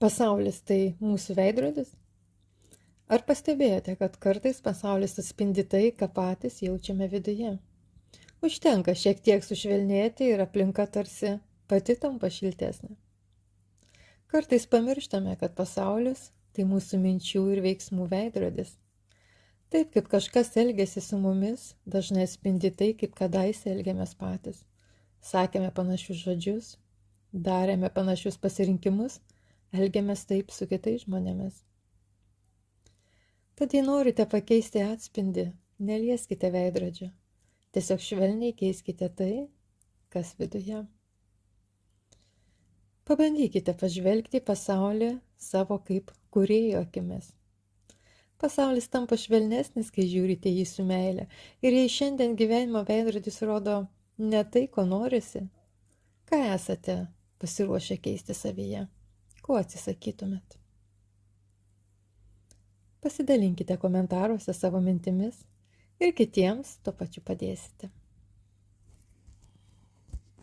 Pasaulis tai mūsų veidrodis? Ar pastebėjote, kad kartais pasaulis atspindi tai, ką patys jaučiame viduje? Užtenka šiek tiek sušvelnėti ir aplinka tarsi pati tampa šiltesnė. Kartais pamirštame, kad pasaulis tai mūsų minčių ir veiksmų veidrodis. Taip kaip kažkas elgiasi su mumis, dažnai atspindi tai, kaip kadaise elgiamės patys. Sakėme panašius žodžius, darėme panašius pasirinkimus, elgiamės taip su kitais žmonėmis. Tad jei norite pakeisti atspindį, nelieskite veidrodžio. Tiesiog švelniai keiskite tai, kas viduje. Pabandykite pažvelgti į pasaulį savo kaip kūrėjo akimis. Pasaulis tampa švelnesnis, kai žiūrite jį su meile. Ir jei šiandien gyvenimo veidrodis rodo ne tai, ko norisi, ką esate pasiruošę keisti savyje, ko atsisakytumėt? Pasidalinkite komentaruose savo mintimis ir kitiems tuo pačiu padėsite.